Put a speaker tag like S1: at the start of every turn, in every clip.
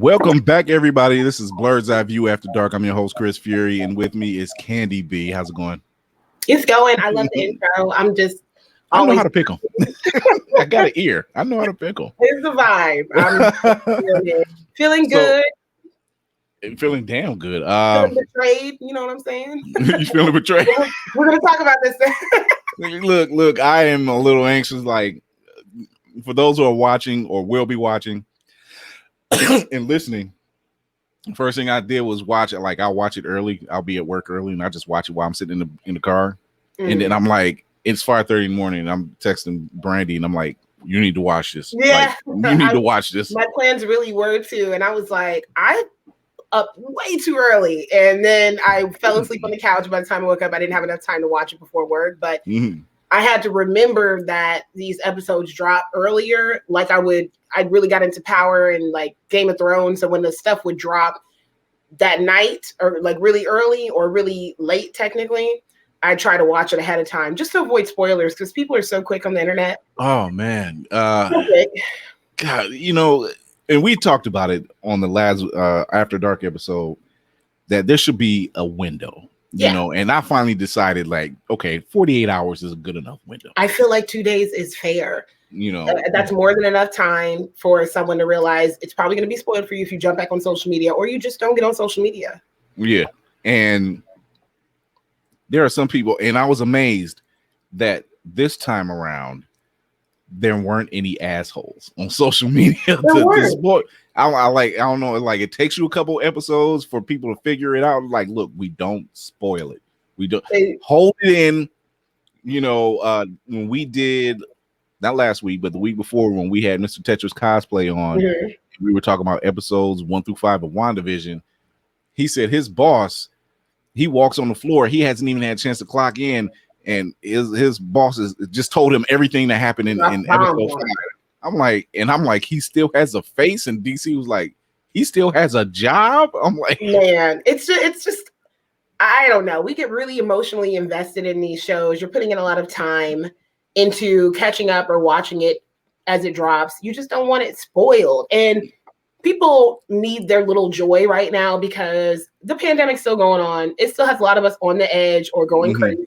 S1: Welcome back, everybody. This is Blerds, Eyeview After Dark. I'm your host, Chris Fury, and with me is CANDI B. How's it going?
S2: It's going. I love the intro. I'm just
S1: I know how to pickle. I got an ear. I know how to pickle.
S2: It's the vibe. I'm feeling good.
S1: Feeling damn good.
S2: Feeling betrayed. You know what I'm saying?
S1: You feeling betrayed?
S2: We're going to talk about this.
S1: Look, I am a little anxious. Like, for those who are watching or will be watching and listening, first thing I did was watch it. Like, I'll watch it early. I'll be at work early, and I just watch it while I'm sitting in the car. Mm. And then I'm like, it's 5:30 in the morning, and I'm texting Brandy, and I'm like, you need to watch this.
S2: Yeah.
S1: Like, you need to watch this.
S2: My plans really were too. And I was like, I up way too early. And then I fell asleep on the couch. By the time I woke up, I didn't have enough time to watch it before work. But I had to remember that these episodes drop earlier. Like I really got into Power and like Game of Thrones. So when the stuff would drop that night or like really early or really late, technically, I try to watch it ahead of time just to avoid spoilers because people are so quick on the internet.
S1: Oh man. God, you know, and we talked about it on the last After Dark episode that there should be a window, you know, and I finally decided like, okay, 48 hours is a good enough window.
S2: I feel like 2 days is fair.
S1: You know,
S2: that's more than enough time for someone to realize it's probably going to be spoiled for you if you jump back on social media or you just don't get on social media.
S1: Yeah. And there are some people, and I was amazed that this time around, there weren't any assholes on social media to spoil. I don't know. Like it takes you a couple episodes for people to figure it out. Like, look, we don't spoil it. We don't hold it in. You know, when we did not last week, but the week before when we had Mr. Tetris cosplay on, we were talking about episodes 1 through 5 of WandaVision. He said his boss, he walks on the floor. He hasn't even had a chance to clock in. And his bosses just told him everything that happened in episode 5. I'm like, he still has a face, and DC was like, he still has a job. I'm like,
S2: man, it's just, I don't know. We get really emotionally invested in these shows. You're putting in a lot of time into catching up or watching it as it drops. You just don't want it spoiled. And people need their little joy right now because the pandemic's still going on. It still has a lot of us on the edge or going crazy.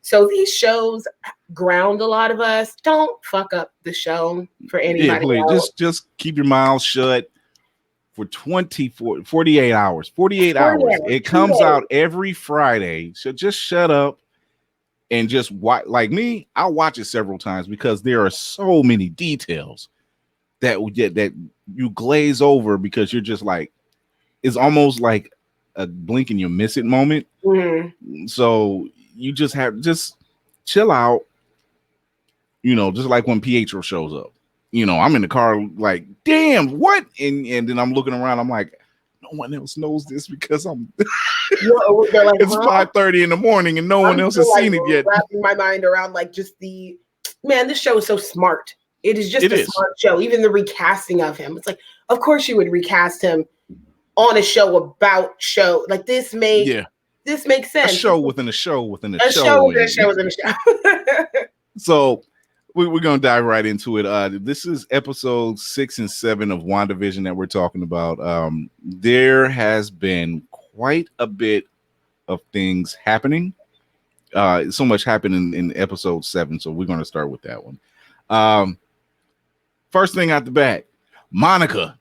S2: So these shows ground a lot of us. Don't fuck up the show for anybody else.
S1: Just keep your mouth shut for 48 hours. 48 hours. It comes out every Friday. So just shut up and just watch. Like me, I'll watch it several times because there are so many details that you glaze over because you're just like, it's almost like a blink and you miss it moment. So you just chill out, you know, just like when Pietro shows up. You know, I'm in the car like, damn, what? And then I'm looking around, I'm like, no one else knows this because I'm like, it's 5:30 in the morning and no one else has seen it yet.
S2: Wrapping my mind around like just this show is so smart. It is just a smart show. Even the recasting of him. It's like, of course you would recast him on a show about show. Like this makes sense.
S1: A show within a show within a show.
S2: A show within a show within a show.
S1: So we're going to dive right into it. This is episode 6 and 7 of WandaVision that we're talking about. There has been quite a bit of things happening. So much happened in episode 7. So we're going to start with that one. First thing out the bat, Monica.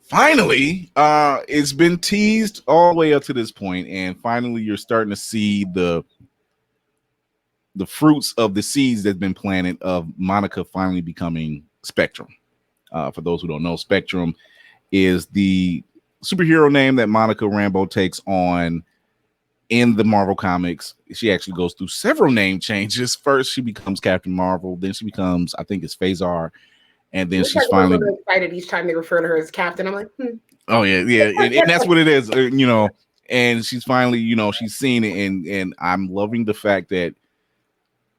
S1: Finally, it's been teased all the way up to this point, and finally you're starting to see the fruits of the seeds that's been planted of Monica finally becoming Spectrum. For those who don't know, Spectrum is the superhero name that Monica Rambeau takes on in the Marvel comics. She actually goes through several name changes. First, she becomes Captain Marvel. Then she becomes, I think it's Phasar. And then she's finally
S2: excited each time they refer to her as Captain. I'm like,
S1: oh yeah. And that's what it is, you know. And she's finally, you know, she's seen it, and I'm loving the fact that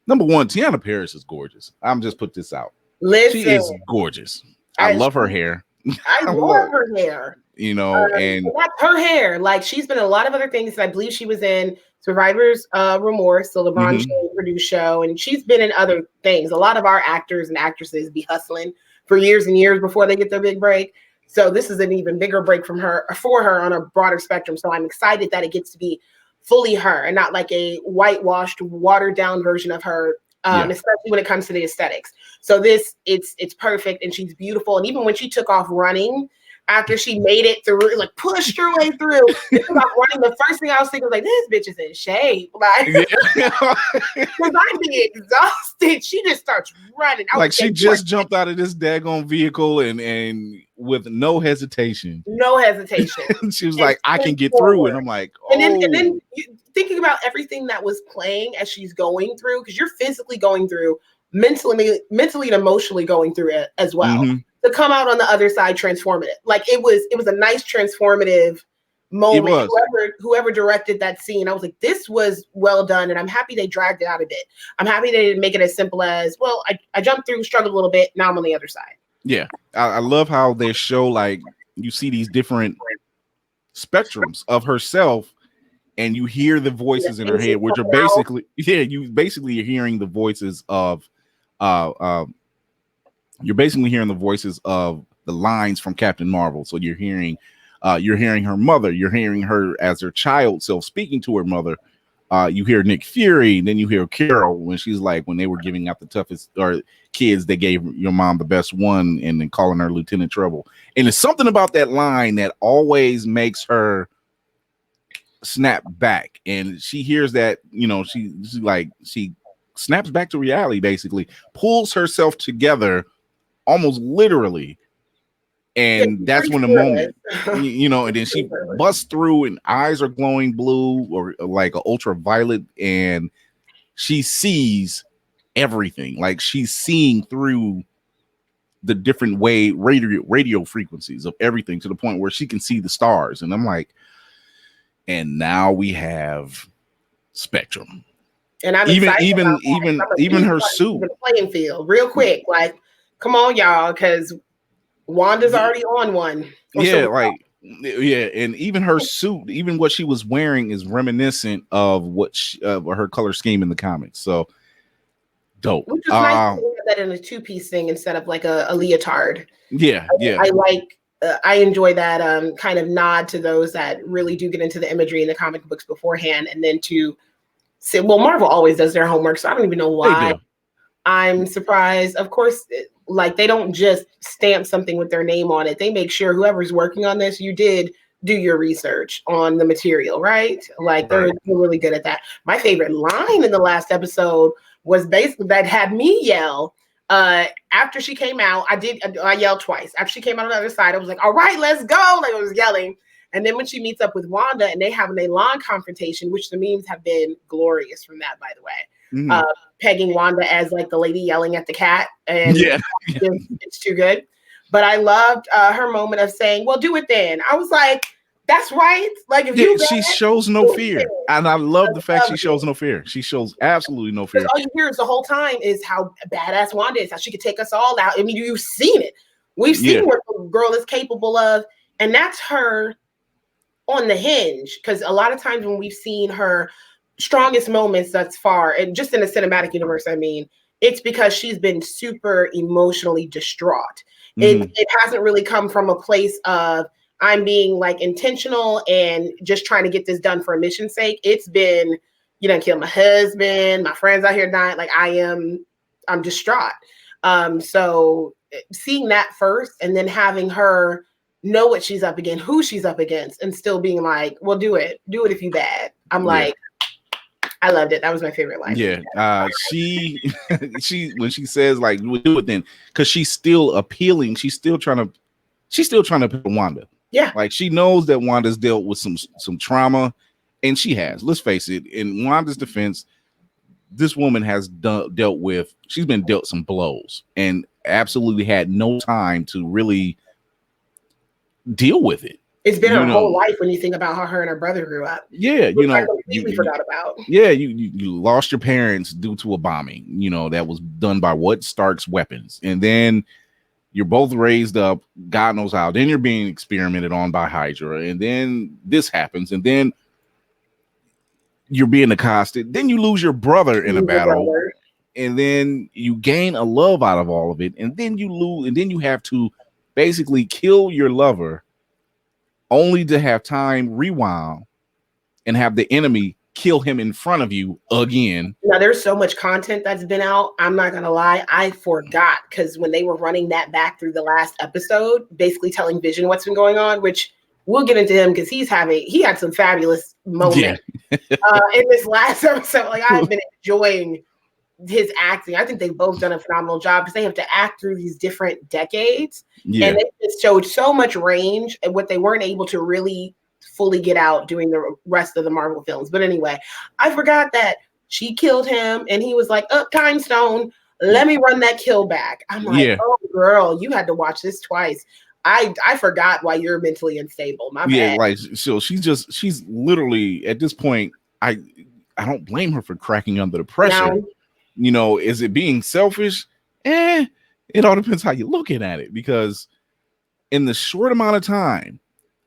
S1: number one, Tiana Paris is gorgeous. I'm just put this out.
S2: Listen,
S1: she is gorgeous. I love her hair.
S2: I love her hair.
S1: You know, and
S2: that's her hair. Like she's been in a lot of other things. I believe she was in Survivor's Remorse, the LeBron James produced show, and she's been in other things. A lot of our actors and actresses be hustling for years and years before they get their big break. So this is an even bigger break for her on a broader spectrum. So I'm excited that it gets to be fully her and not like a whitewashed, watered down version of her, especially when it comes to the aesthetics. So it's perfect, and she's beautiful. And even when she took off running, after she made it through, like pushed her way through, about running, the first thing I was thinking was like, this bitch is in shape. Like, because I'd be exhausted. She just starts running.
S1: Like she just jumped out of this daggone vehicle and with no hesitation.
S2: No hesitation.
S1: She was like, I can get through. And I'm like, oh.
S2: And then thinking about everything that was playing as she's going through, because you're physically going through, mentally and emotionally going through it as well. Mm-hmm. To come out on the other side transformative. Like it was a nice transformative moment. Whoever directed that scene, I was like, this was well done, and I'm happy they dragged it out a bit. I'm happy they didn't make it as simple as, well, I jumped through, struggled a little bit, now I'm on the other side.
S1: Yeah. I love how they show, like, you see these different spectrums of herself, and you hear the voices in her head, which are basically, you're hearing the voices of you're basically hearing the voices of the lines from Captain Marvel. So you're hearing her mother, you're hearing her as her child self speaking to her mother. You hear Nick Fury, then you hear Carol when she's like, when they were giving out the toughest kids, they gave your mom the best one, and then calling her Lieutenant Trouble. And it's something about that line that always makes her snap back. And she hears that, she snaps back to reality, basically, pulls herself together almost literally. And that's when the moment, and then she busts through and eyes are glowing blue or like an ultraviolet, and she sees everything. Like she's seeing through the different radio frequencies of everything to the point where she can see the stars. And I'm like, and now we have Spectrum. And I'm even her suit,
S2: the playing field, real quick. Like, come on, y'all, because Wanda's already on one.
S1: And even her suit, even what she was wearing, is reminiscent of what her color scheme in the comics. So dope.
S2: Which is nice to have that in a two-piece thing instead of like a leotard. I enjoy that kind of nod to those that really do get into the imagery in the comic books beforehand, and then to say, well, Marvel always does their homework, so I don't even know why I'm surprised. Of course, like they don't just stamp something with their name on it. They make sure whoever's working on this, you did do your research on the material, right? Like they're really good at that. My favorite line in the last episode was basically that had me yell. After she came out, I yelled twice. After she came out on the other side, I was like, all right, let's go. Like I was yelling. And then when she meets up with Wanda and they have an Elan confrontation, which the memes have been glorious from that, by the way. Mm-hmm. Pegging Wanda as like the lady yelling at the cat. And it's too good. But I loved her moment of saying, well, do it then. I was like, that's right. Like if
S1: she shows no fear. And I love the fact she shows no fear. She shows absolutely no fear.
S2: All you hear is the whole time is how badass Wanda is, how she could take us all out. I mean, you've seen it. We've seen what the girl is capable of. And that's her on the hinge. Because a lot of times when we've seen her strongest moments thus far, and just in the cinematic universe, I mean, it's because she's been super emotionally distraught. Mm-hmm. It hasn't really come from a place of I'm being like intentional and just trying to get this done for a mission's sake. It's been, you done killed my husband, my friends out here dying. Like I'm distraught. So seeing that first and then having her know what she's up against, who she's up against, and still being like, well, do it if you bad. I'm like, I loved it. That was my favorite line.
S1: Yeah. She when she says like, we'll do it then, because she's still appealing. She's still trying to pick Wanda.
S2: Yeah.
S1: Like she knows that Wanda's dealt with some trauma, and she has. Let's face it, in Wanda's defense, this woman has she's been dealt some blows and absolutely had no time to really deal with it.
S2: It's been her whole life when you think about how her and her brother grew up.
S1: Yeah,
S2: I completely forgot about.
S1: Yeah, you lost your parents due to a bombing, that was done by Stark's weapons. And then you're both raised up, God knows how. Then you're being experimented on by Hydra. And then this happens. And then you're being accosted. Then you lose your brother in a battle. and then you gain a love out of all of it, and then you lose, and then you have to basically kill your lover only to have time rewound and have the enemy kill him in front of you again.
S2: Now, there's so much content that's been out. I'm not going to lie. I forgot, because when they were running that back through the last episode, basically telling Vision what's been going on, which we'll get into him because he had some fabulous moments in this last episode. Like, I've been enjoying his acting. I think they've both done a phenomenal job because they have to act through these different decades. Yeah. And they just showed so much range and what they weren't able to really fully get out doing the rest of the Marvel films. But anyway, I forgot that she killed him and he was like, time stone, let me run that kill back. I'm like, oh girl, you had to watch this twice. I forgot why you're mentally unstable. My bad.
S1: Like, so she's literally at this point, I don't blame her for cracking under the pressure. Now, is it being selfish? It all depends how you're looking at it, because in the short amount of time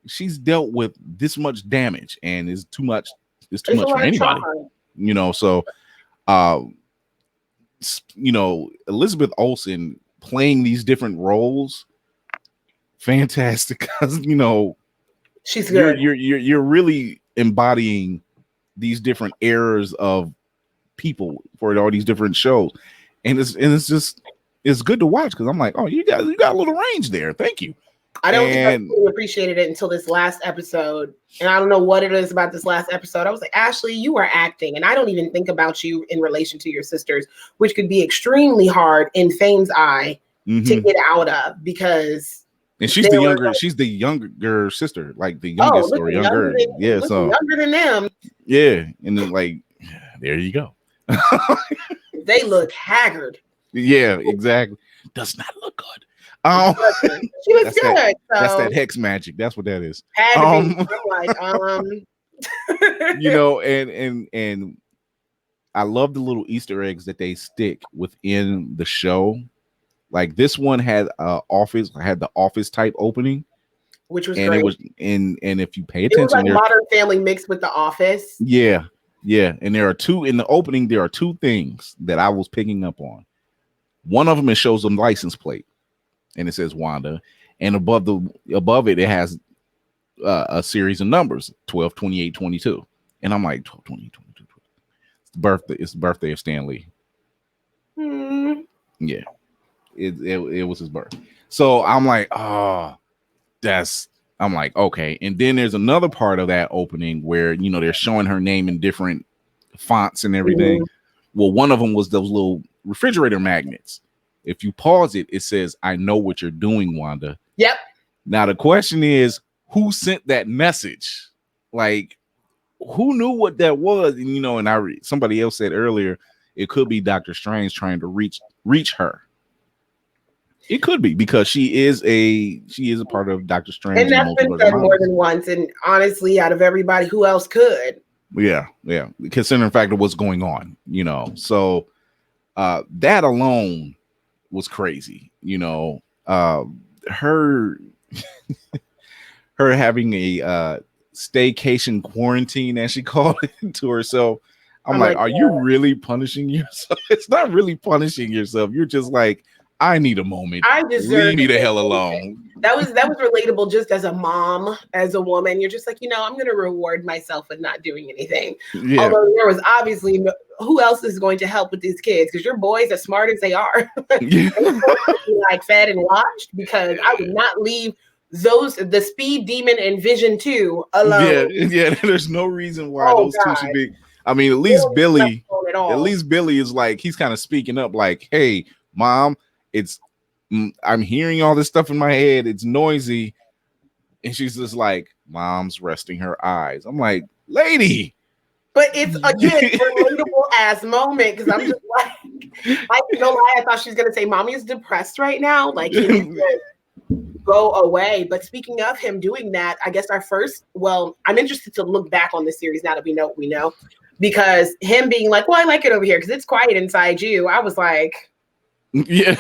S1: she's dealt with this much damage, and it's too much for anybody. So Elizabeth Olsen playing these different roles, fantastic, because
S2: she's good.
S1: You're really embodying these different eras of people for all these different shows, and it's good to watch, because I'm like, oh, you got a little range there. Thank you.
S2: I don't think I really appreciated it until this last episode, and I don't know what it is about this last episode. I was like, Ashley, you are acting, and I don't even think about you in relation to your sisters, which could be extremely hard in Fame's eye to get out of, because.
S1: And she's the younger sister, like the youngest or younger.
S2: Younger than them.
S1: Yeah, and then like, there you go.
S2: They look haggard.
S1: Yeah, exactly. Does not look good.
S2: She was good.
S1: That's that hex magic. That's what that is.
S2: I'm like,
S1: and I love the little Easter eggs that they stick within the show. Like, this one had the office type opening, which was great. It was and if you pay attention, it was like
S2: Modern Family mixed with The Office.
S1: Yeah. And there are two in the opening. There are two things that I was picking up on. One of them, it shows a license plate, and it says Wanda, and above it has a series of numbers, 12, 28, 22. And I'm like, 12, 28, 22. It's the birthday of Stan Lee. Yeah. It was his birth. So I'm like, I'm like, okay. And then there's another part of that opening where, they're showing her name in different fonts and everything. Well, one of them was those little refrigerator magnets. If you pause it, it says, "I know what you're doing, Wanda."
S2: Yep.
S1: Now the question is, who sent that message? Like, who knew what that was? And and somebody else said earlier, it could be Doctor Strange trying to reach her. It could be, because she is a part of Doctor Strange,
S2: and that's been said more than once. And honestly, out of everybody, who else could? Yeah.
S1: Considering the fact of what's going on, so that alone was crazy. Her having a staycation quarantine, as she called it, to herself. I'm like, are you really punishing yourself? It's not really punishing yourself. You're just like, I need a moment. Leave me the hell alone.
S2: That was relatable just as a mom, as a woman. You're just like, I'm going to reward myself with not doing anything. Yeah. Although there was obviously who else is going to help with these kids? Because your boys, as smart as they are, be like fed and watched, because I would not leave the Speed Demon and Vision 2 alone.
S1: Yeah. There's no reason why those two should be. I mean, at least Billy is like, he's kind of speaking up like, hey, Mom, I'm hearing all this stuff in my head. It's noisy. And she's just like, Mom's resting her eyes. I'm like, lady.
S2: But it's, again, relatable ass moment, because I'm just like, I don't lie, I thought she was going to say, Mommy is depressed right now. Like, he needs to go away. But speaking of him doing that, I guess I'm interested to look back on this series now that we know what we know. Because him being like, well, I like it over here because it's quiet inside you. I was like,
S1: yeah,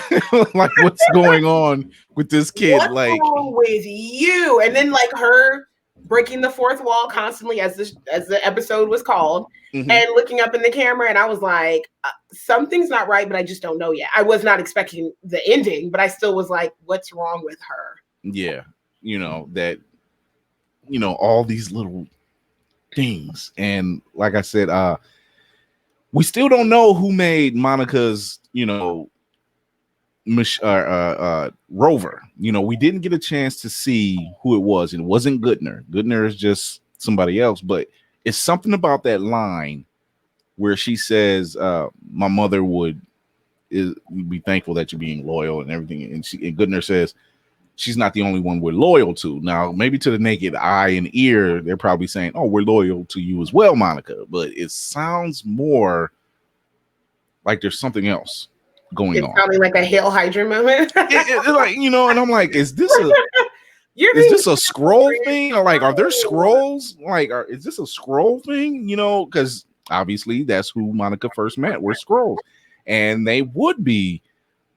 S1: like, what's going on with this kid?
S2: What's wrong with you? And then like her breaking the fourth wall constantly, as the episode was called, and looking up in the camera, and I was like, something's not right, but I just don't know yet. I was not expecting the ending, but I still was like, what's wrong with her?
S1: Yeah, that, all these little things, and like I said, we still don't know who made Monica's, rover. We didn't get a chance to see who it was, and it wasn't Goodner. Goodner is just somebody else, but it's something about that line where she says, my mother would be thankful that you're being loyal and everything, and Goodner says she's not the only one we're loyal to. Now, maybe to the naked eye and ear, they're probably saying, oh, we're loyal to you as well, Monica, but it sounds more like there's something else going on.
S2: It's sounding like a Hail Hydra moment.
S1: Like, and I'm like, is this a scroll thing? Or like, are there scrolls? Like, is this a scroll thing? Because obviously that's who Monica first met, were scrolls, and they would be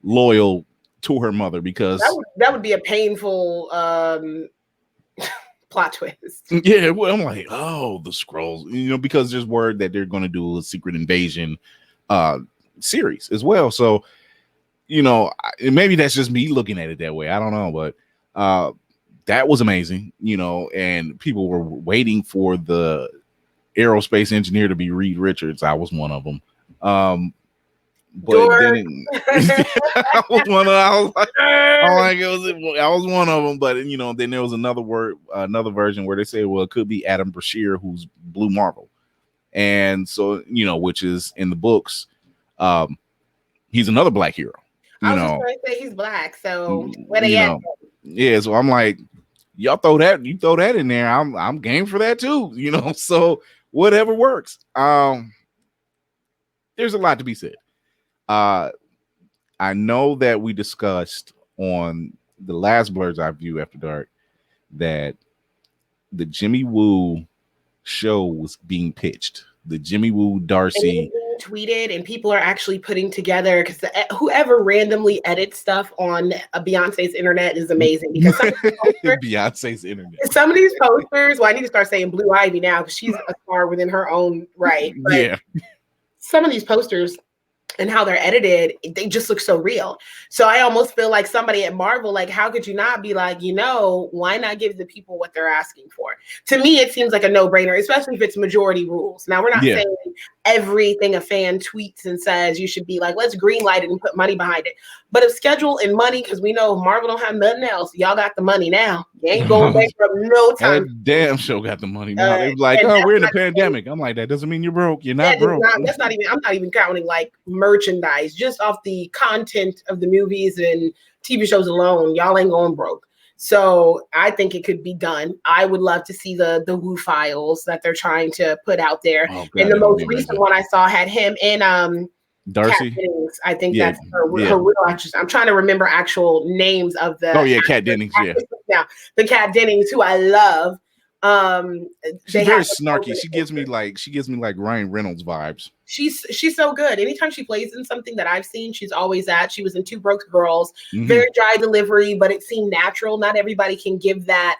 S1: loyal to her mother, because
S2: that would be a painful plot twist.
S1: Yeah, well, I'm like, oh, the scrolls, because there's word that they're going to do a Secret Invasion series as well. So, maybe that's just me looking at it that way. I don't know, but that was amazing, and people were waiting for the aerospace engineer to be Reed Richards. I was one of them. But then I was one of them. But then there was another version where they say, well, it could be Adam Brashear, who's Blue Marvel, and so which is in the books. He's another black hero.
S2: I was just going to say he's black, so
S1: yeah. So I'm like, y'all throw that in there. I'm game for that too. So whatever works. There's a lot to be said. I know that we discussed on the last Blerds Eyeview After Dark that the Jimmy Woo show was being pitched. The Jimmy Woo Darcy
S2: tweeted, and people are actually putting together, because whoever randomly edits stuff on Beyonce's internet is amazing, because
S1: Beyonce's internet.
S2: Some of these posters, well, I need to start saying Blue Ivy now because she's a star within her own right. But
S1: yeah,
S2: some of these posters and how they're edited, they just look so real. So I almost feel like somebody at Marvel, like, how could you not be like, why not give the people what they're asking for? To me, it seems like a no-brainer, especially if it's majority rules. Now, we're not saying everything a fan tweets and says you should be like, let's greenlight it and put money behind it. But if schedule and money, because we know Marvel don't have nothing else, y'all got the money now. You ain't going back from no time.
S1: That damn show got the money now. They're like, oh, we're in a pandemic. I'm like, that doesn't mean you're broke. You're not broke.
S2: That's not even, I'm not even counting like merchandise, just off the content of the movies and TV shows alone. Y'all ain't going broke. So I think it could be done. I would love to see the Woo files that they're trying to put out there. Oh, God, and the most recent one I saw had him and
S1: Darcy.
S2: I think that's her real actress. I'm trying to remember actual names of the.
S1: Oh yeah, Kat Dennings. Yeah.
S2: Now the Kat Dennings, who I love.
S1: She's very snarky. She gives me like Ryan Reynolds vibes.
S2: She's so good. Anytime she plays in something that I've seen, she's always at. She was in Two Broke Girls. Very dry delivery, but it seemed natural. Not everybody can give that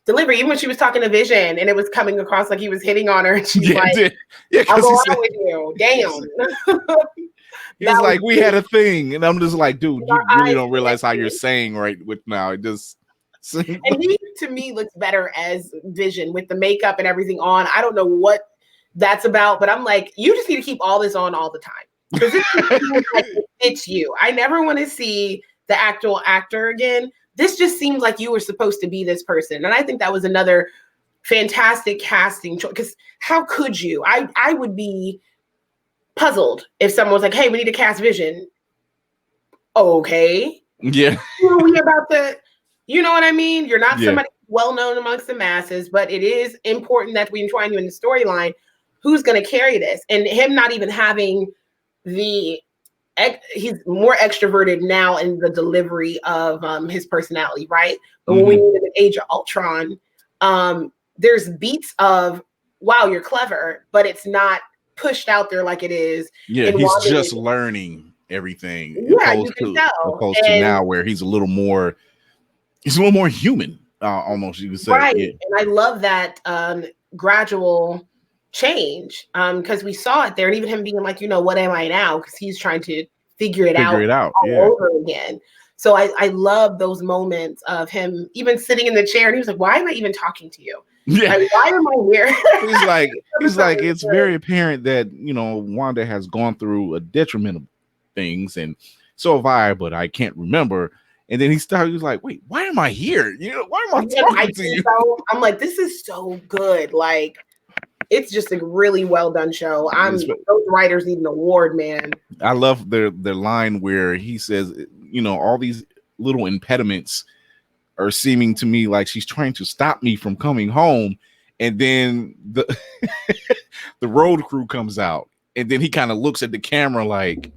S2: delivery. Even when she was talking to Vision and it was coming across like he was hitting on her, and she's like, "I'll go out with you." Damn.
S1: He's like, "We had a thing," and I'm just like, "Dude, you really don't realize how you're saying right with now." It just.
S2: And he, to me, looks better as Vision with the makeup and everything on. I don't know what that's about, but I'm like, you just need to keep all this on all the time, because it's you. I never want to see the actual actor again. This just seems like you were supposed to be this person, and I think that was another fantastic casting choice. Because how could you? I would be puzzled if someone was like, "Hey, we need to cast Vision." Okay,
S1: yeah,
S2: who are we about to? You know what I mean? You're not somebody well known amongst the masses, but it is important that we entwine you in the storyline. Who's going to carry this? And him not even having he's more extroverted now in the delivery of his personality, right? But when we needed an Age of Ultron, there's beats of, wow, you're clever, but it's not pushed out there like it is.
S1: Yeah, he's just learning everything.
S2: Yeah, you can tell.
S1: Opposed to now where he's a little more human. almost you could say.
S2: Right.
S1: Yeah.
S2: And I love that gradual change because we saw it there. And even him being like, what am I now? Because he's trying to figure it out all
S1: Yeah.
S2: over again. So I love those moments of him even sitting in the chair and he was like, why am I even talking to you?
S1: Yeah.
S2: Like, why am I here?
S1: he's like, it's very apparent that, Wanda has gone through a detriment of things, and so have I, but I can't remember. And then he was like, wait, why am I here? Why am I talking to you?
S2: So, I'm like, this is so good. Like, it's just a really well done show. Those writers need an award, man.
S1: I love their line where he says, all these little impediments are seeming to me like she's trying to stop me from coming home. And then the the road crew comes out, and then he kind of looks at the camera like,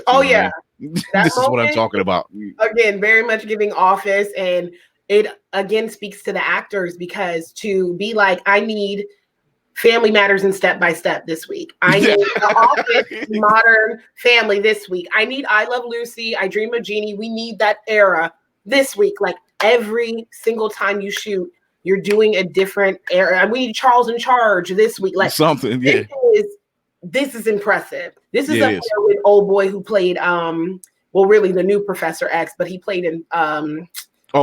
S2: oh yeah,
S1: this is what I'm talking about.
S2: Again, very much giving Office, and it again speaks to the actors, because to be like, I need Family Matters and Step by Step this week. I need The Office, Modern Family this week. I need I Love Lucy, I Dream of Jeannie. We need that era this week. Like, every single time you shoot, you're doing a different era. We need Charles in Charge this week. Like,
S1: something, yeah.
S2: This is impressive. This is up there with old boy who played really the new Professor X, but he played in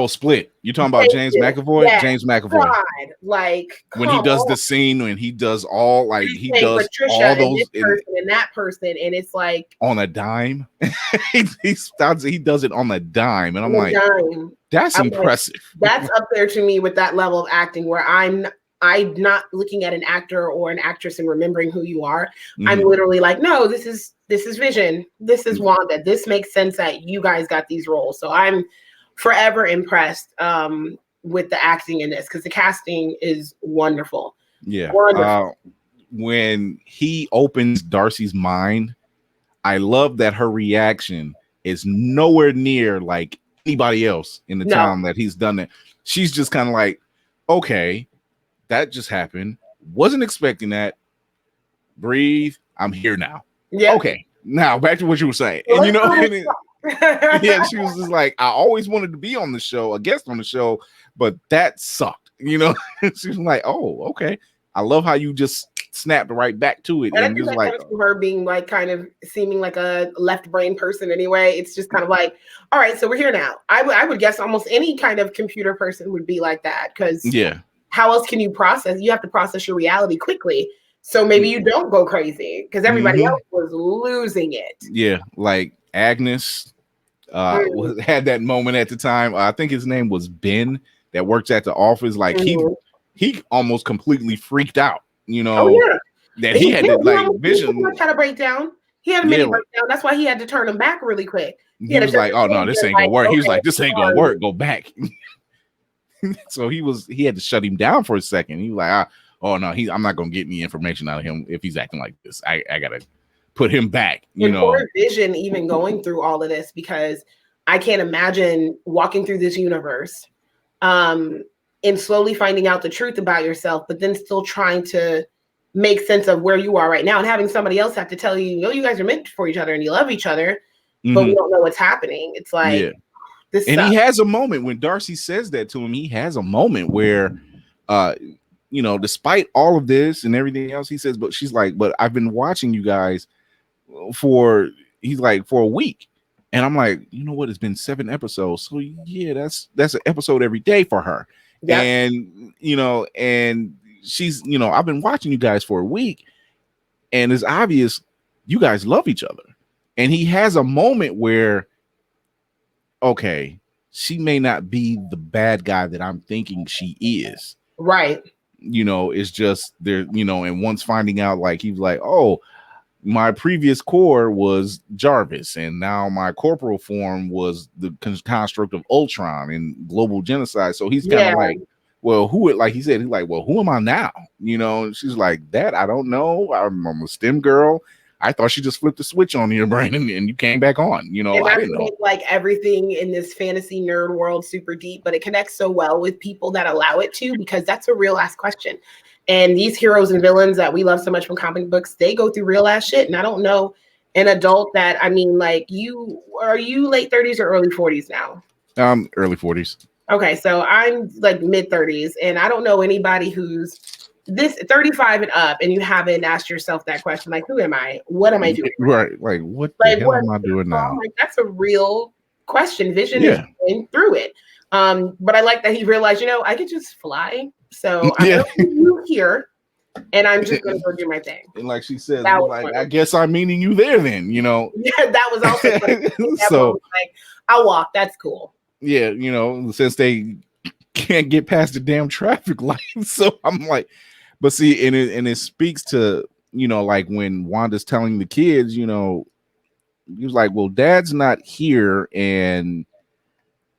S1: Split. You're talking about James McAvoy?
S2: Yeah.
S1: James McAvoy.
S2: God, like,
S1: when he does the scene, when he does all he does
S2: Patricia
S1: all those
S2: and this person and that person, and it's like
S1: on a dime. he does it on a dime, and I'm like, that's impressive.
S2: That's up there to me with that level of acting, where I'm not looking at an actor or an actress and remembering who you are. Mm-hmm. I'm literally like, no, this is Vision. This is Wanda. This makes sense that you guys got these roles. So I'm forever impressed with the acting in this, because the casting is wonderful.
S1: Yeah. Wonderful. When he opens Darcy's mind, I love that her reaction is nowhere near like anybody else in the time that he's done it. She's just kind of like, okay, that just happened. Wasn't expecting that. Breathe. I'm here now. Yeah. Okay. Now back to what you were saying. And yeah, she was just like, I always wanted to be on the show, a guest on the show, but that sucked. She was like, oh, okay. I love how you just snapped right back to it.
S2: And I think that comes from her being like kind of seeming like a left brain person anyway. It's just kind of like, all right, so we're here now. I would guess almost any kind of computer person would be like that, because how else can you process? You have to process your reality quickly. So maybe you don't go crazy, because everybody else was losing it. Yeah, like Agnes had that moment at the time. I think his name was Ben, that works at the office. Like he almost completely freaked out. That he had to like Vision. He had a breakdown. He had a mini breakdown. That's why he had to turn him back really quick. He was like, "Oh no, this ain't gonna work." He was like, "This ain't gonna work. Go back." So he had to shut him down for a second. He was like, "Oh no, I'm not gonna get any information out of him if he's acting like this. I gotta put him back." Poor Vision even going through all of this, because I can't imagine walking through this universe and slowly finding out the truth about yourself, but then still trying to make sense of where you are right now, and having somebody else have to tell you, you guys are meant for each other and you love each other, but we don't know what's happening. It's like, this and sucks. He has a moment when Darcy says that to him. He has a moment where, despite all of this and everything else, he says, but she's like, but I've been watching you guys for a week. And I'm like, you know what? It's been 7 episodes. So yeah, that's an episode every day for her. Yep. And, and she's, I've been watching you guys for a week, and it's obvious you guys love each other. And he has a moment where, okay, she may not be the bad guy that I'm thinking she is. Right. It's just there, and once finding out, like, he was like, oh, my previous core was Jarvis, and now my corporal form was the construct of Ultron and global genocide. So he's kind of like, well, like he said, he's like, well, who am I now? And she's like, that I don't know. I'm a STEM girl. I thought she just flipped the switch on your brain and you came back on. And I didn't know. Like, everything in this fantasy nerd world super deep, but it connects so well with people that allow it to, because that's a real ass question. And these heroes and villains that we love so much from comic books, they go through real ass shit. And I don't know an adult that, like, are you late 30s or early 40s now? Early 40s. Okay, so I'm like mid-30s, and I don't know anybody who's this 35 and up, and you haven't asked yourself that question, like, who am I? What am I doing?
S1: Right. Like, what the hell am I doing now?
S2: Like, that's a real question. Vision is
S1: Yeah.
S2: going through it. But I like that he realized, I could just fly. So I'm
S1: Yeah.
S2: going to you here, and I'm just going to go do my thing.
S1: And like she says,
S2: That was
S1: like,
S2: funny.
S1: I guess I'm meeting you there then,
S2: Yeah, that was also funny.
S1: So
S2: like, I'll walk. That's cool.
S1: Yeah, since they can't get past the damn traffic light. So I'm like, but see, and it speaks to, like when Wanda's telling the kids, he was like, well, Dad's not here, and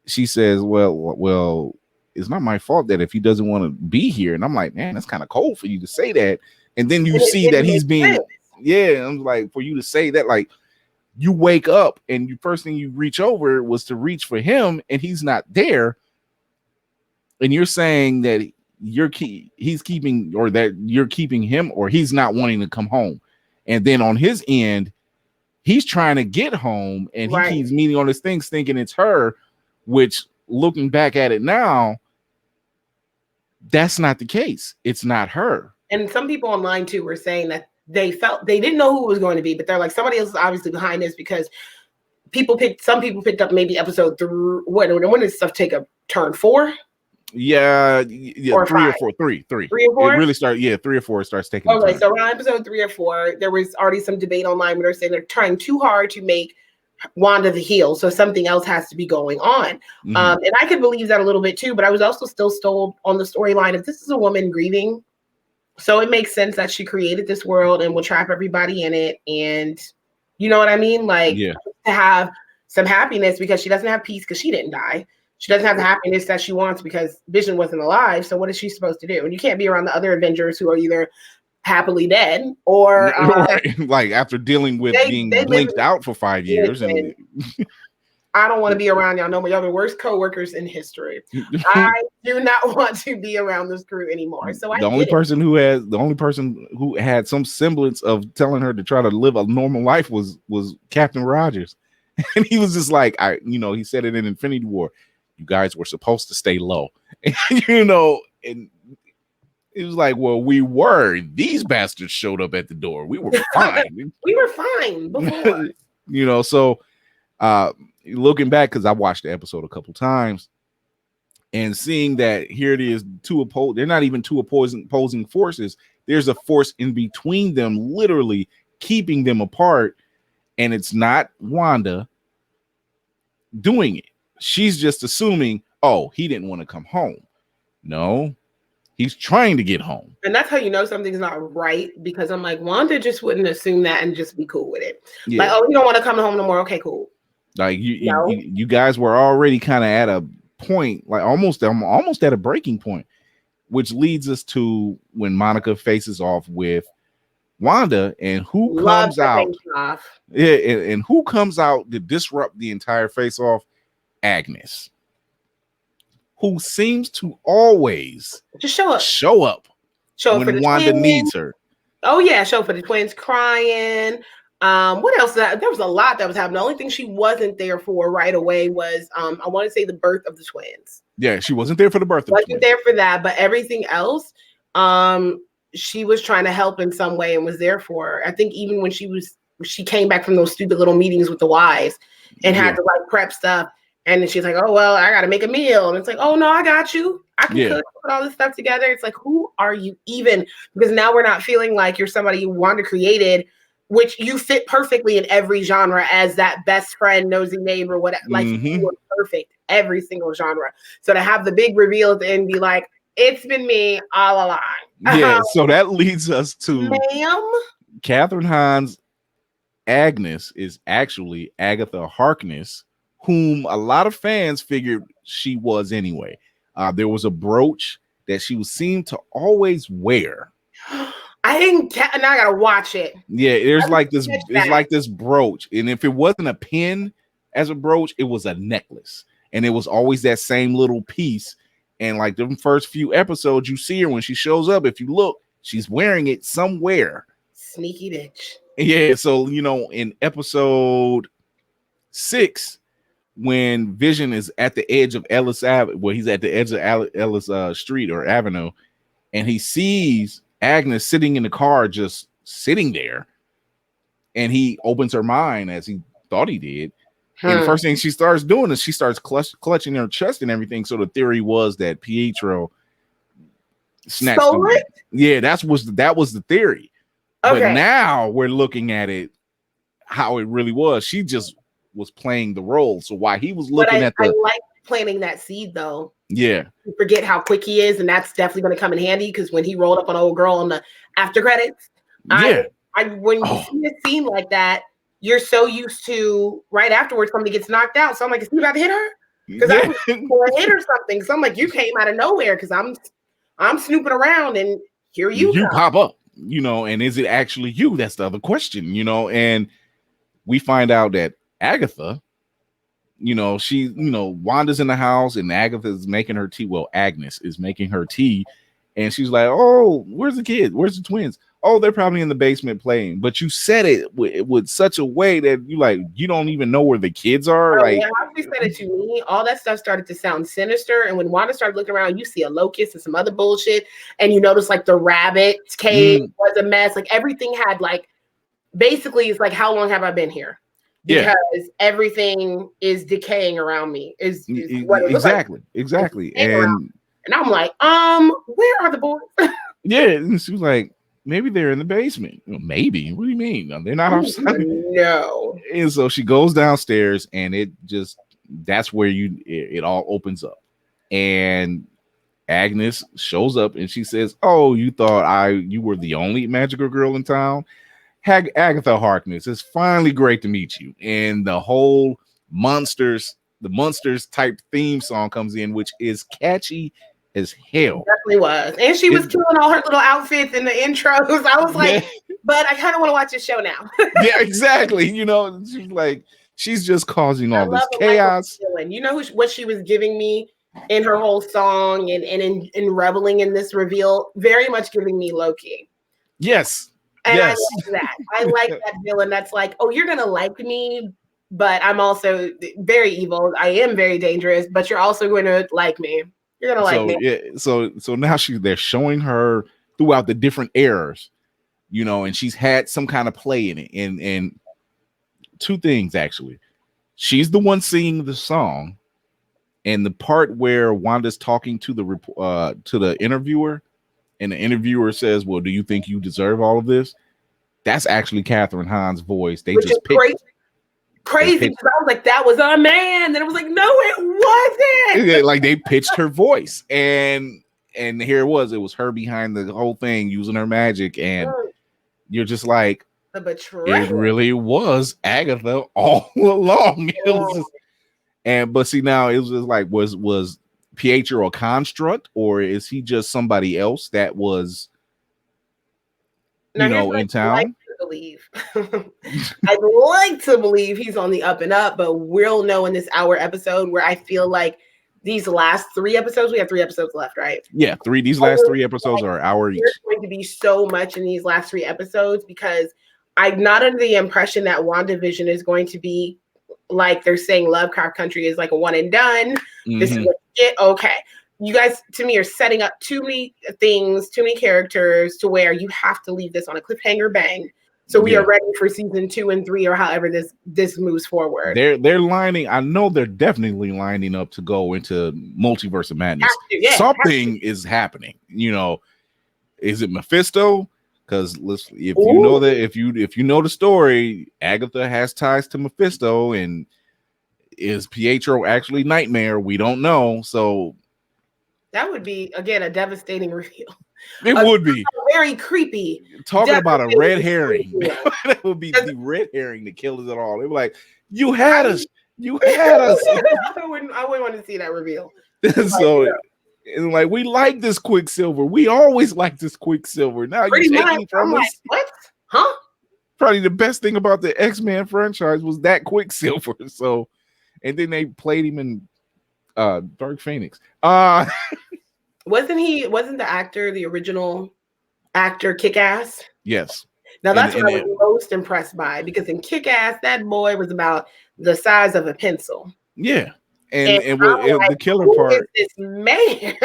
S1: she says, well, it's not my fault that if he doesn't want to be here. And I'm like, man, that's kind of cold for you to say that. And then you see that he's being, I'm like, for you to say that, like, you wake up and the first thing you reach over was to reach for him, and he's not there. And you're saying that he's keeping, or that you're keeping him, or he's not wanting to come home. And then on his end, he's trying to get home, and he keeps meeting on his things thinking it's her, which, looking back at it now, that's not the case. It's not her.
S2: And some people online too were saying that they felt they didn't know who it was going to be, but they're like, somebody else is obviously behind this, because some people picked up maybe episode 3. When did stuff take a turn? 4?
S1: Yeah,
S2: or
S1: 3
S2: 5?
S1: or 4, 3.
S2: 3 or 4.
S1: It really started. 3 or 4 it starts taking.
S2: Okay, so around episode 3 or 4, there was already some debate online where they're saying they're trying too hard to make Wanda the heel, so something else has to be going on.
S1: Mm-hmm.
S2: And I could believe that a little bit too, but I was also still stalled on the storyline of this is a woman grieving, so it makes sense that she created this world and will trap everybody in it, and you know what I mean, like, to have some happiness because she doesn't have peace because she didn't die. She doesn't have the happiness that she wants because Vision wasn't alive. So what is she supposed to do? And you can't be around the other Avengers who are either happily dead or
S1: like after dealing with being blinked out for 5 years. And
S2: I don't want to be around y'all. No, y'all the worst co-workers in history. I do not want to be around this crew anymore. So the only person
S1: who had some semblance of telling her to try to live a normal life was Captain Rogers. And he was just like, he said it in Infinity War, you guys were supposed to stay low. And and it was like, well, we were. These bastards showed up at the door. We were fine.
S2: We were fine before.
S1: So looking back, because I watched the episode a couple times, and seeing that here it is, they're not even two opposing forces. There's a force in between them, literally keeping them apart. And it's not Wanda doing it. She's just assuming, oh, he didn't want to come home. No, he's trying to get home.
S2: And that's how you know something's not right, because I'm like, Wanda just wouldn't assume that and just be cool with it. Yeah. Like, oh, you don't want to come home no more. Okay, cool.
S1: Like you guys were already kind of at a point, like almost at a breaking point, which leads us to when Monica faces off with Wanda, and who comes out? Yeah, and who comes out to disrupt the entire face-off? Agnes, who seems to always
S2: just show up
S1: when Wanda needs her.
S2: Oh yeah, show up for the twins crying. What else? There was a lot that was happening. The only thing she wasn't there for right away was I want to say the birth of the twins.
S1: Yeah, she wasn't there for the birth of the twins.
S2: Wasn't there for that, but everything else, she was trying to help in some way and was there for her. I think even when she came back from those stupid little meetings with the wives and had to like prep stuff, and then she's like, oh well, I gotta make a meal. And it's like, oh no, I got you. I can cook, put all this stuff together. It's like, who are you even? Because now we're not feeling like you're somebody you Wanda created, which you fit perfectly in every genre as that best friend, nosy neighbor, whatever. Like you were perfect every single genre. So to have the big reveal at the end, be like, it's been me all along.
S1: Yeah. So that leads us to Catherine Hahn's Agnes is actually Agatha Harkness, whom a lot of fans figured she was anyway. There was a brooch that she seemed to always wear.
S2: I didn't, and I gotta watch it.
S1: Yeah, there's like this. It's like this brooch, and if it wasn't a pin as a brooch, it was a necklace, and it was always that same little piece. And like the first few episodes, you see her when she shows up. If you look, she's wearing it somewhere.
S2: Sneaky bitch.
S1: Yeah. So in episode 6, when Vision is at the edge of Ellis Ave, well, he's at the edge of Ellis Street or Avenue, and he sees Agnes sitting in the car, just sitting there, and he opens her mind as he thought he did. And the first thing she starts doing is she starts clutching her chest and everything. So the theory was that Pietro snatched him. Yeah, that was the theory. Okay. But now we're looking at it how it really was. She just was playing the role. So while he was looking at the,
S2: I like planting that seed though.
S1: Yeah.
S2: You forget how quick he is, and that's definitely going to come in handy because when he rolled up on old girl on the after credits, when you see a scene like that, you're so used to right afterwards somebody gets knocked out. So I'm like, is he about to hit her? Because I was for a hit or something. So I'm like, you came out of nowhere because I'm snooping around and here you
S1: pop up, you know, and is it actually you? That's the other question, you know, and we find out that Agatha, you know, Wanda's in the house and Agatha is making her tea. Well, Agnes is making her tea. And she's like, oh, where's the kid? Where's the twins? Oh, they're probably in the basement playing. But you said it with such a way that you don't even know where the kids are.
S2: Like, yeah, how you said it to me, all that stuff started to sound sinister. And when Wanda started looking around, you see a locust and some other bullshit. And you notice like the rabbit cave was a mess. Like everything had like, basically it's like, how long have I been here? Because everything is decaying around me. Is what it
S1: exactly,
S2: like.
S1: Exactly.
S2: And I'm like, where are the boys?
S1: Yeah, and she was like, maybe they're in the basement. Maybe. What do you mean? They're not outside.
S2: No.
S1: And so she goes downstairs, and that's where it all opens up. And Agnes shows up, and she says, "Oh, you thought you were the only magical girl in town? Agatha Harkness, it's finally great to meet you." And the whole monsters type theme song comes in, which is catchy as hell.
S2: It definitely was. And she was killing all her little outfits in the intros. I was like, but I kind of want to watch this show now.
S1: Yeah, exactly. You know, she's like, she's just causing all this chaos.
S2: You know what she was giving me in her whole song and in reveling in this reveal? Very much giving me Loki.
S1: Yes.
S2: And I like that. I like that villain that's like, oh, you're going to like me, but I'm also very evil. I am very dangerous, but you're also going to like me. You're going to like me.
S1: Yeah, so now they're showing her throughout the different eras, you know, and she's had some kind of play in it. And two things, actually. She's the one singing the song, and the part where Wanda's talking to the interviewer, and the interviewer says, well, do you think you deserve all of this? That's actually Catherine Hahn's voice. They
S2: Which
S1: just
S2: picked crazy because I was like, that was a man. And it was like, no, it wasn't.
S1: Like they pitched her voice. And here it was her behind the whole thing using her magic. And you're just like,
S2: the betrayal.
S1: It really was Agatha all along. But see, now it was just like, was Pietro a construct, or is he just somebody else that was, in town?
S2: I'd like to believe he's on the up and up, but we'll know in this hour episode where I feel like these last 3 episodes, we have 3 episodes left, right?
S1: Yeah, these last 3 episodes are an hour each.
S2: There's going to be so much in these last 3 episodes because I'm not under the impression that WandaVision is going to be like they're saying Lovecraft Country is like a one and done. This is it. Okay. You guys, to me, are setting up too many things, too many characters to where you have to leave this on a cliffhanger bang. So we are ready for season 2 and 3 or however this moves forward.
S1: They're lining. I know they're definitely lining up to go into Multiverse of Madness. Something is happening. Is it Mephisto? Because if you know that, if you know the story, Agatha has ties to Mephisto, and is Pietro actually Nightmare? We don't know. So
S2: that would be again a devastating reveal.
S1: It would be
S2: very creepy.
S1: Talking about a red herring. That would be the red herring that kills it all. They were like, "You had us. You had us."
S2: I wouldn't want to see that reveal.
S1: So. And like, we like this Quicksilver. We always like this Quicksilver. Now you're taking from us.
S2: What? Huh?
S1: Probably the best thing about the X-Men franchise was that Quicksilver. So, and then they played him in Dark Phoenix.
S2: Wasn't the actor, the original actor, Kick-Ass?
S1: Yes.
S2: Now that's what I was most impressed by, because in Kick-Ass, that boy was about the size of a pencil.
S1: Yeah.
S2: And like,
S1: the killer
S2: who
S1: part,
S2: is this man?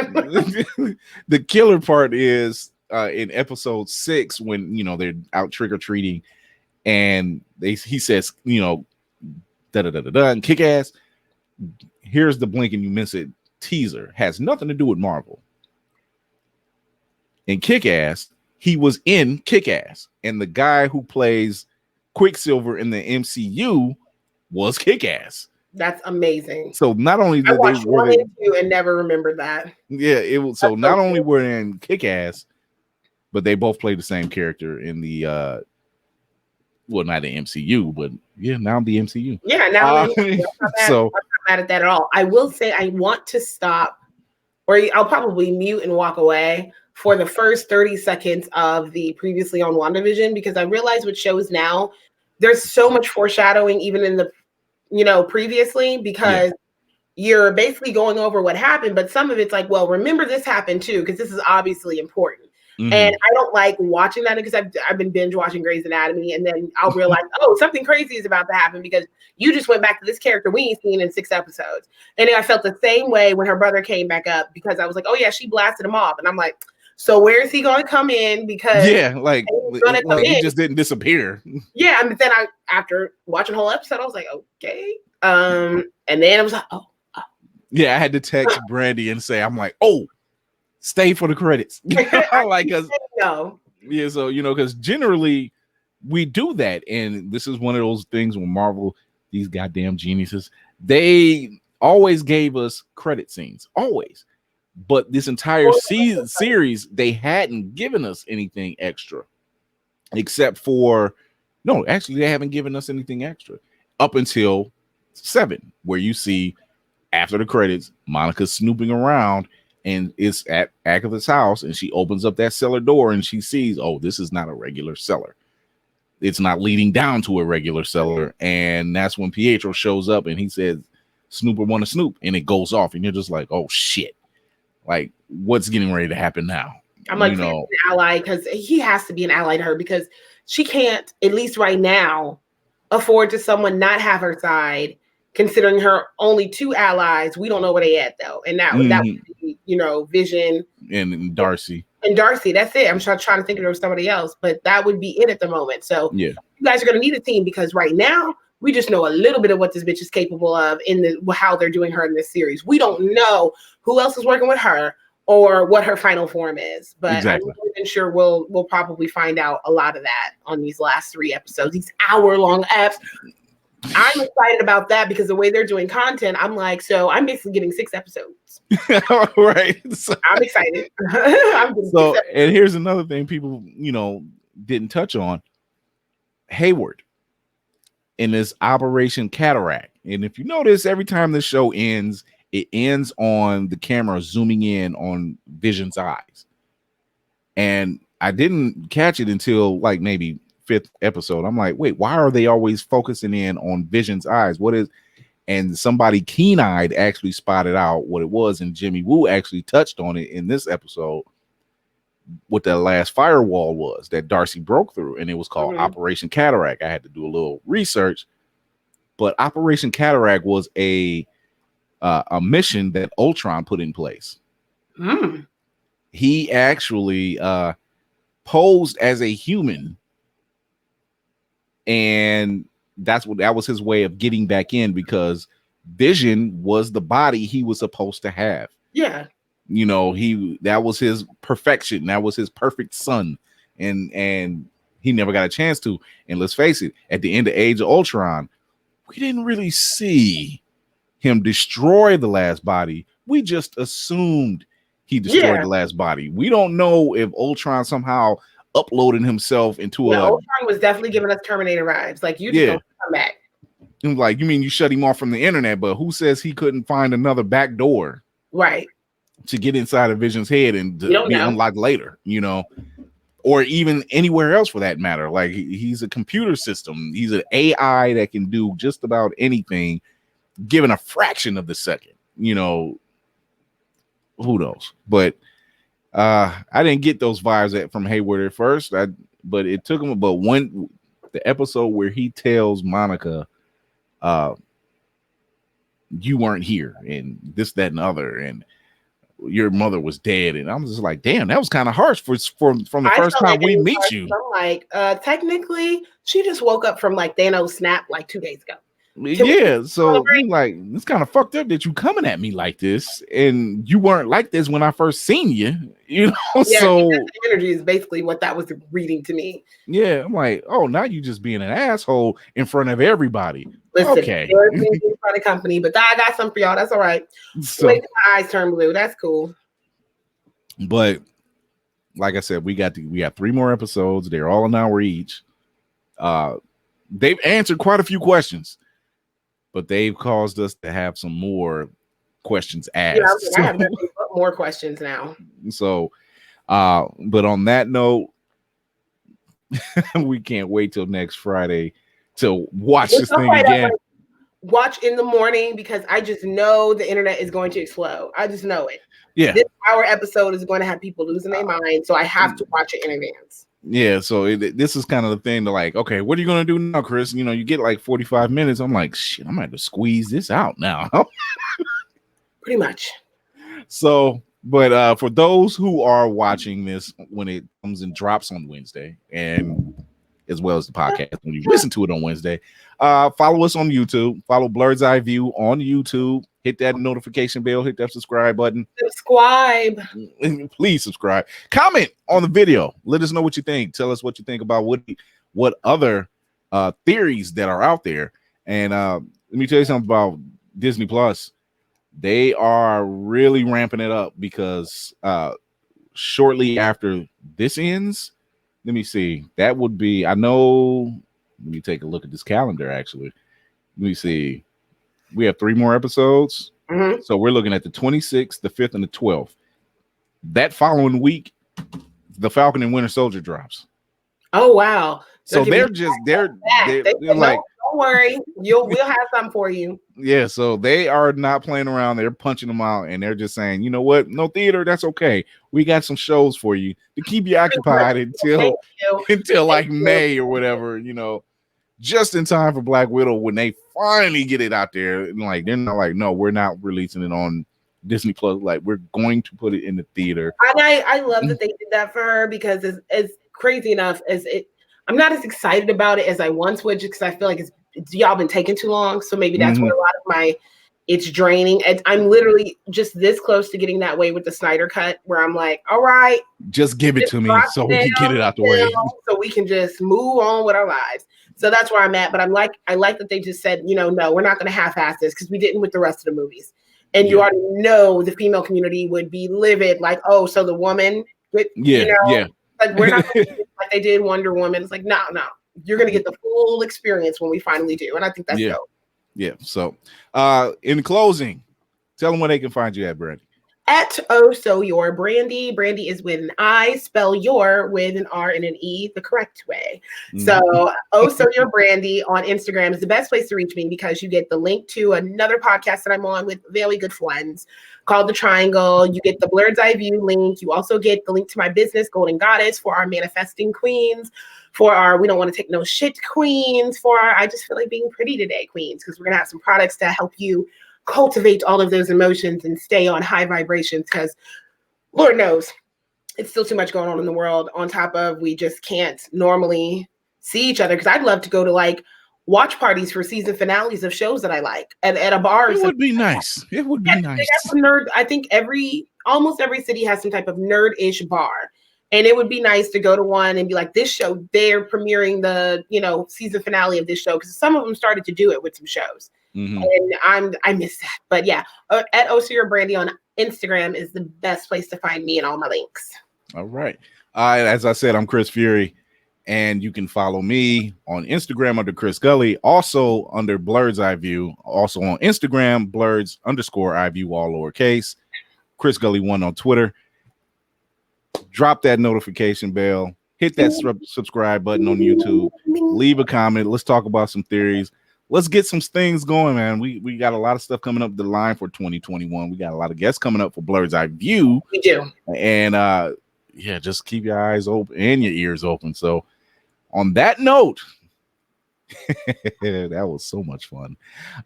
S1: the killer part is in episode 6 when they're out trick or treating, and he says, da da da da da, and Kick Ass. Here's the blink and you miss it teaser. Has nothing to do with Marvel. In Kick Ass, he was in Kick Ass, and the guy who plays Quicksilver in the MCU was Kick Ass.
S2: That's amazing.
S1: So not only did
S2: I watched 1 and 2 and never remembered that.
S1: Yeah, it was so not only were they in Kick Ass, but they both played the same character in the well, not the MCU, but now the MCU.
S2: Yeah, now I'm not mad at that at all. I will say I want to stop, or I'll probably mute and walk away for the first 30 seconds of the previously on WandaVision, because I realize with shows now, there's so much foreshadowing, even in the previously, because you're basically going over what happened, but some of it's like, well, remember this happened too, because this is obviously important. Mm-hmm. And I don't like watching that because I've been binge watching Grey's Anatomy, and then I'll realize, oh, something crazy is about to happen because you just went back to this character we ain't seen in 6 episodes. And I felt the same way when her brother came back up, because I was like, oh yeah, she blasted him off. And I'm like, so where is he going to come in? Because
S1: he just didn't disappear.
S2: Yeah, and then after watching the whole episode, I was like, okay. And then I was like, oh.
S1: Yeah, I had to text Brandy and say, I'm like, oh, stay for the credits. Like,
S2: no.
S1: Yeah, so because generally we do that, and this is one of those things when Marvel, these goddamn geniuses, they always gave us credit scenes, always. But this entire series, they hadn't given us anything extra, except for they haven't given us anything extra up until 7, where you see after the credits, Monica snooping around, and it's at Agatha's house, and she opens up that cellar door, and she sees, oh, this is not a regular cellar. It's not leading down to a regular cellar, and that's when Pietro shows up, and he says, "Snooper want to snoop," and it goes off, and you're just like, oh shit. Like, what's getting ready to happen now?
S2: I'm like, an ally, because he has to be an ally to her, because she can't, at least right now, afford to someone not have her side, considering her only 2 allies. We don't know where they at though, and that would be, Vision
S1: and Darcy.
S2: And Darcy, that's it. I'm trying to think of somebody else, but that would be it at the moment. So you guys are going to need a team, because right now we just know a little bit of what this bitch is capable of in how they're doing her in this series. We don't know who else is working with her or what her final form is, but I'm sure we'll probably find out a lot of that on these last 3 episodes, these hour-long eps. I'm excited about that, because the way they're doing content, I'm like, so I'm basically getting 6 episodes.
S1: Right. So,
S2: I'm excited.
S1: And here's another thing people, didn't touch on. Hayward in this Operation Cataract. And if you notice, every time the show ends, it ends on the camera zooming in on Vision's eyes. And I didn't catch it until like maybe 5th episode. I'm like, wait, why are they always focusing in on Vision's eyes? What is? And somebody keen-eyed actually spotted out what it was, and Jimmy Woo actually touched on it in this episode, what that last firewall was that Darcy broke through, and it was called Operation Cataract. I had to do a little research, but Operation Cataract was a mission that Ultron put in place. He actually posed as a human, and that was his way of getting back in, because Vision was the body he was supposed to have.
S2: Yeah.
S1: That was his perfection. That was his perfect son. And he never got a chance to. And let's face it, at the end of Age of Ultron, we didn't really see him destroy the last body. We just assumed he destroyed the last body. We don't know if Ultron somehow uploaded himself into
S2: Ultron was definitely giving us Terminator vibes. Like, you just don't come back.
S1: I'm like, you mean you shut him off from the internet, but who says he couldn't find another back door to get inside of Vision's head and be unlocked later, or even anywhere else for that matter? Like, he's a computer system. He's an AI that can do just about anything given a fraction of the second. Who knows? But I didn't get those vibes from Hayward at first. But it took him about the episode where he tells Monica, you weren't here and this, that, and the other, and your mother was dead. And I'm just like, damn, that was kind of harsh from the first time we meet you.
S2: I'm like, technically, she just woke up from like Thanos snap like 2 days ago.
S1: Yeah, so like it's kind of fucked up that you coming at me like this, and you weren't like this when I first seen you. You know,
S2: yeah,
S1: so
S2: the energy is basically what that was reading to me.
S1: Yeah, I'm like, oh, now you just being an asshole in front of everybody.
S2: Listen,
S1: okay,
S2: in front of company, but I got something for y'all. That's all right. So, wait till my eyes turn blue. That's cool.
S1: But like I said, we got 3 more episodes. They're all an hour each. They've answered quite a few questions, but they've caused us to have some more questions asked.
S2: Yeah, I have more questions now.
S1: So, but on that note, we can't wait till next Friday to watch this thing again.
S2: Watch in the morning because I just know the internet is going to explode. I just know it.
S1: Yeah.
S2: This hour episode is going to have people losing their mind, so I have to watch it in advance.
S1: Yeah, so this is kind of the thing to like, okay, what are you going to do now, Chris? You know, you get like 45 minutes. I'm like, shit, I'm going to have to squeeze this out now.
S2: Pretty much.
S1: So, but for those who are watching this when it comes and drops on Wednesday, and as well as the podcast when you listen to it on Wednesday, follow us on YouTube. Follow Blerds Eyeview on YouTube. Hit that notification bell. Hit that subscribe button.
S2: Subscribe.
S1: Please subscribe. Comment on the video. Let us know what you think. Tell us what you think about what other theories that are out there. And let me tell you something about Disney Plus. They are really ramping it up because shortly after this ends, let me see. That would be, I know, let me take a look at this calendar actually. Let me see. We have 3 more episodes.
S2: Mm-hmm.
S1: So we're looking at the 26th, the 5th, and the 12th. That following week, the Falcon and Winter Soldier drops.
S2: Oh, wow.
S1: So they're like,
S2: don't worry, we'll have something for you.
S1: Yeah, so they are not playing around. They're punching them out, and they're just saying, you know what? No theater, that's okay. We got some shows for you to keep you occupied until like May or whatever, you know, just in time for Black Widow when they finally get it out there. And like they're not like, no, we're not releasing it on Disney Plus. Like we're going to put it in the theater.
S2: And I love that they did that for her because it's crazy enough as it. I'm not as excited about it as I once would, just because I feel like it's y'all been taking too long. So maybe that's where a lot of it's draining. And I'm literally just this close to getting that way with the Snyder cut, where I'm like, all right,
S1: just give it to me so we can get it out the way,
S2: so we can just move on with our lives. So that's where I'm at. But I like that they just said, no, we're not going to half-ass this because we didn't with the rest of the movies. And you already know the female community would be livid, like, oh, so the woman, like we're not gonna do like they did Wonder Woman. It's like, no, you're gonna get the full experience when we finally do, and I think that's dope. Yeah.
S1: So, in closing, tell them where they can find you at, Brandy.
S2: At Oh So Your Brandy. Brandy is with an I, spell your with an R and an E the correct way. So Oh So Your Brandy on Instagram is the best place to reach me because you get the link to another podcast that I'm on with very good friends called The Triangle. You get the Blerds Eyeview link. You also get the link to my business, Golden Goddess, for our manifesting queens, for our we don't want to take no shit queens, for our I just feel like being pretty today queens, because we're going to have some products to help you cultivate all of those emotions and stay on high vibrations, because Lord knows it's still too much going on in the world, on top of we just can't normally see each other. Because I'd love to go to like watch parties for season finales of shows that I like at a bar.
S1: It would be nice. It would be nice.
S2: I think almost every city has some type of nerd-ish bar. And it would be nice to go to one and be like, this show, they're premiering the, season finale of this show. Because some of them started to do it with some shows. And I miss that. But yeah, at Oh So Your Brandy on Instagram is the best place to find me and all my links.
S1: All right. As I said, I'm Chris Fury, and you can follow me on Instagram under Chris Gully, also under Blerds Eyeview, also on Instagram, Blerds_Eyeview, all lowercase, Chris Gully 1 on Twitter. Drop that notification bell, hit that subscribe button on YouTube, leave a comment. Let's talk about some theories. Let's get some things going, man. We got a lot of stuff coming up the line for 2021. We got a lot of guests coming up for Blerds Eyeview.
S2: We do.
S1: And just keep your eyes open and your ears open. So on that note, That was so much fun.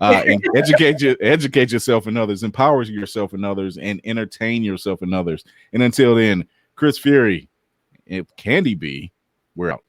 S1: And educate yourself and others, empower yourself and others, and entertain yourself and others. And until then, Chris Fury, CANDI B, we're out.